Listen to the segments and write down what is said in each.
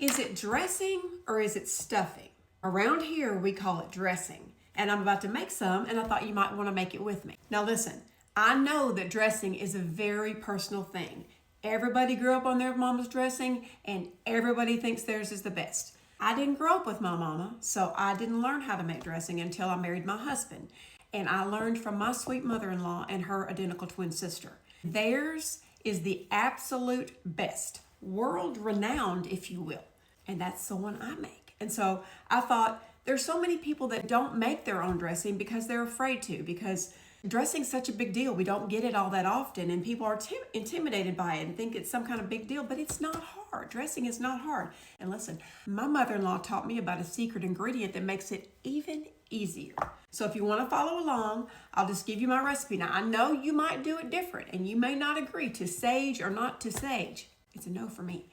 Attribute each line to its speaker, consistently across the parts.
Speaker 1: Is it dressing or is it stuffing? Around here, we call it dressing. And I'm about to make some, and I thought you might want to make it with me. Now listen, I know that dressing is a very personal thing. Everybody grew up on their mama's dressing, and everybody thinks theirs is the best. I didn't grow up with my mama, so I didn't learn how to make dressing until I married my husband. And I learned from my sweet mother-in-law and her identical twin sister. Theirs is the absolute best, world-renowned, if you will. And that's the one I make. And so I thought, there's so many people that don't make their own dressing because they're afraid to, because dressing's such a big deal. We don't get it all that often, and people are intimidated by it and think it's some kind of big deal, but it's not hard. Dressing is not hard. And listen, my mother-in-law taught me about a secret ingredient that makes it even easier. So if you want to follow along, I'll just give you my recipe. Now, I know you might do it different, and you may not agree to sage or not to sage. It's a no for me.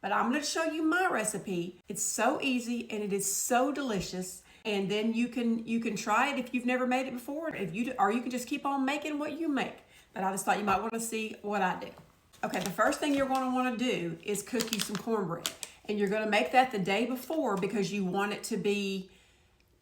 Speaker 1: But I'm going to show you my recipe. It's so easy, and it is so delicious. And then you can try it if you've never made it before, if you do, or you can just keep on making what you make. But I just thought you might want to see what I do. Okay, the first thing you're going to want to do is cook you some cornbread. And you're going to make that the day before because you want it to be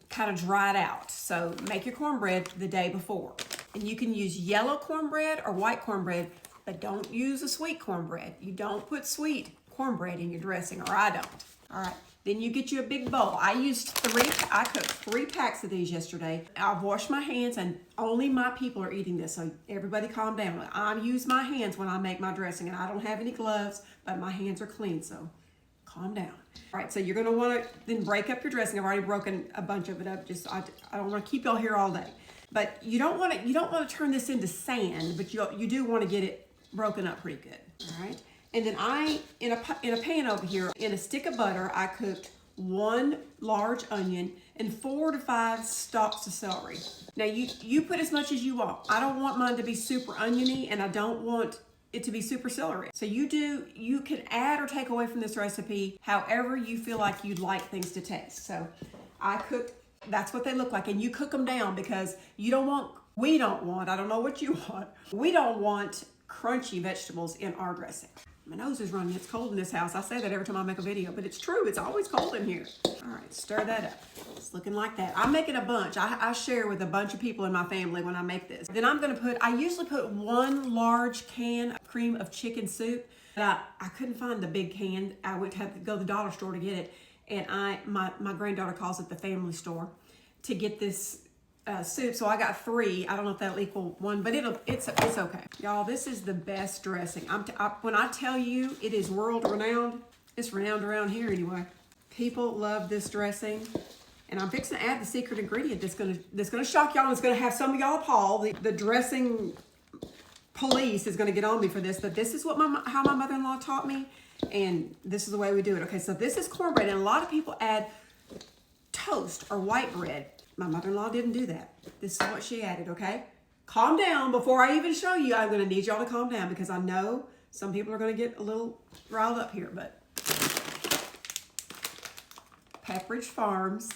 Speaker 1: kind of dried out. So make your cornbread the day before. And you can use yellow cornbread or white cornbread, but don't use a sweet cornbread. You don't put sweet cornbread in your dressing, or I don't. All right, then you get you a big bowl. I cooked 3 packs of these yesterday. I've washed my hands, and only my people are eating this, so everybody calm down. I use my hands when I make my dressing, and I don't have any gloves, but my hands are clean, so calm down. All right, so you're gonna wanna then break up your dressing. I've already broken a bunch of it up, I don't wanna keep y'all here all day. But you don't wanna turn this into sand, but you do wanna get it broken up pretty good, all right? And then in a pan over here, in a stick of butter, I cooked 1 large onion and 4 to 5 stalks of celery. Now you put as much as you want. I don't want mine to be super oniony, and I don't want it to be super celery. So you can add or take away from this recipe however you feel like you'd like things to taste. So that's what they look like, and you cook them down because we don't want, I don't know what you want, we don't want crunchy vegetables in our dressing. My nose is running. It's cold in this house. I say that every time I make a video, but it's true. It's always cold in here. All right, stir that up. It's looking like that. I'm making a bunch. I share with a bunch of people in my family when I make this. Then I'm going to I usually put 1 large can of cream of chicken soup. But I couldn't find the big can. I would have to go to the dollar store to get it. And my granddaughter calls it the family store to get this soup, so I got 3. I don't know if that'll equal 1, but it's okay. Y'all, this is the best dressing. When I tell you it is world renowned, it's renowned around here anyway. People love this dressing, and I'm fixing to add the secret ingredient that's gonna shock y'all. And it's gonna have some of y'all appalled. The dressing police is gonna get on me for this, but this is how my mother-in-law taught me, and this is the way we do it. Okay, so this is cornbread, and a lot of people add toast or white bread. My mother-in-law didn't do that. This is what she added, okay? Calm down. Before I even show you, I'm gonna need y'all to calm down because I know some people are gonna get a little riled up here, but Pepperidge Farms.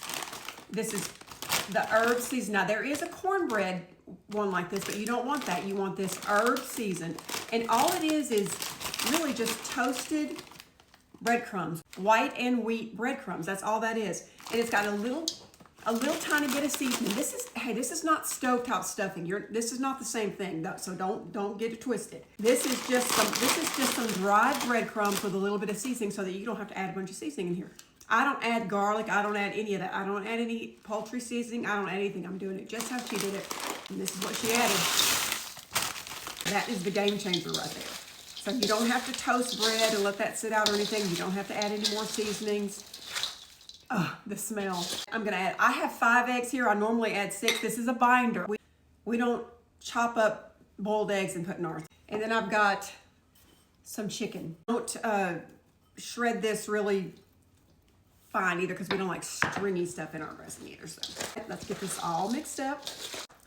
Speaker 1: This is the herb season. Now, there is a cornbread one like this, but you don't want that. You want this herb season. And all it is really just toasted breadcrumbs, white and wheat breadcrumbs. That's all that is. And it's got a little tiny bit of seasoning. This is not stovetop stuffing. This is not the same thing, so don't get it twisted. This is just some dried breadcrumbs with a little bit of seasoning so that you don't have to add a bunch of seasoning in here. I don't add garlic. I don't add any of that. I don't add any poultry seasoning. I don't add anything. I'm doing it just how she did it. And this is what she added. That is the game changer right there. So you don't have to toast bread and let that sit out or anything. You don't have to add any more seasonings. Oh, the smell. I have 5 eggs here. I normally add 6. This is a binder. We don't chop up boiled eggs and put in ours. And then I've got some chicken. Don't shred this really fine either because we don't like stringy stuff in our dressing either. So let's get this all mixed up.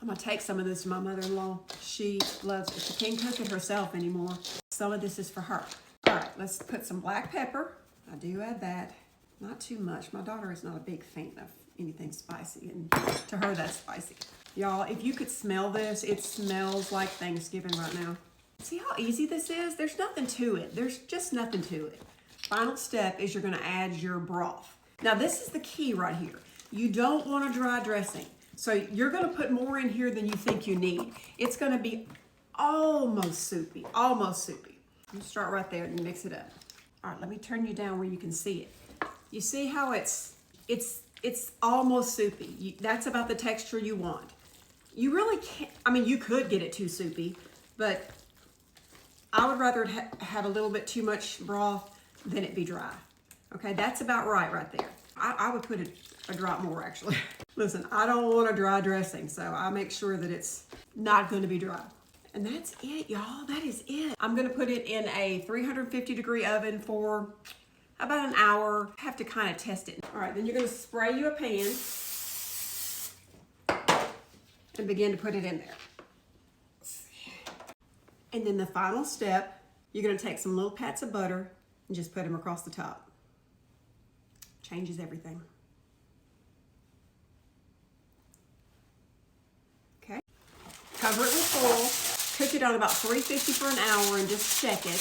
Speaker 1: I'm gonna take some of this to my mother-in-law. She loves it. She can't cook it herself anymore. Some of this is for her. All right, let's put some black pepper. I do add that. Not too much. My daughter is not a big fan of anything spicy, and to her that's spicy. Y'all, if you could smell this, it smells like Thanksgiving right now. See how easy this is? There's nothing to it. There's just nothing to it. Final step is you're gonna add your broth. Now this is the key right here. You don't want a dry dressing. So you're gonna put more in here than you think you need. It's gonna be almost soupy, almost soupy. You start right there and mix it up. All right, let me turn you down where you can see it. You see how it's almost soupy. That's about the texture you want. You really can't, I mean, you could get it too soupy, but I would rather have a little bit too much broth than it be dry. Okay, that's about right there. I would put a drop more actually. Listen, I don't want a dry dressing, so I make sure that it's not gonna be dry. And that's it, y'all, that is it. I'm gonna put it in a 350-degree oven for about an hour. Have to kind of test it. All right, then you're gonna spray you a pan and begin to put it in there. And then the final step, you're gonna take some little pats of butter and just put them across the top. Changes everything. Okay. Cover it with foil. Cook it on about 350 for an hour and just check it.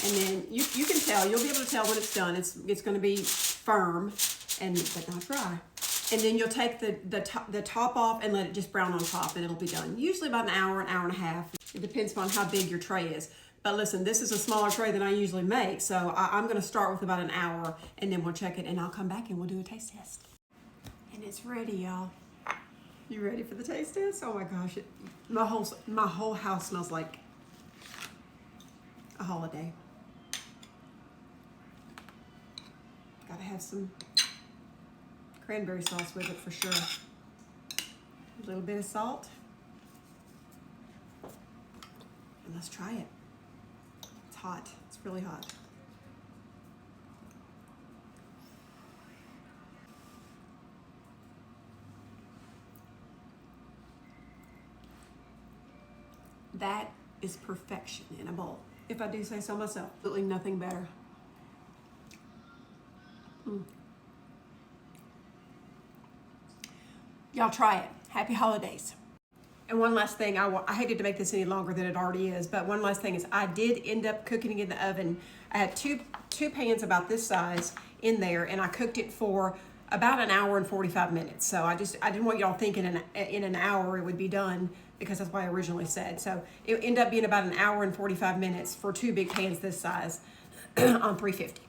Speaker 1: And then you can tell, you'll be able to tell when it's done. It's gonna be firm but not dry. And then you'll take the top off and let it just brown on top and it'll be done. Usually about an hour and a half. It depends upon how big your tray is. But listen, this is a smaller tray than I usually make, so I'm gonna start with about an hour and then we'll check it and I'll come back and we'll do a taste test. And it's ready, y'all. You ready for the taste test? Oh my gosh, my whole house smells like a holiday. Gotta have some cranberry sauce with it for sure. A little bit of salt. And let's try it. It's hot, it's really hot. That is perfection in a bowl. If I do say so myself, absolutely nothing better. Y'all try it. Happy holidays. And one last thing, I hated to make this any longer than it already is, but one last thing is I did end up cooking it in the oven. I had two pans about this size in there, and I cooked it for about an hour and 45 minutes. So I didn't want y'all thinking in an hour it would be done, because that's what I originally said. So it ended up being about an hour and 45 minutes for two big pans this size on 350.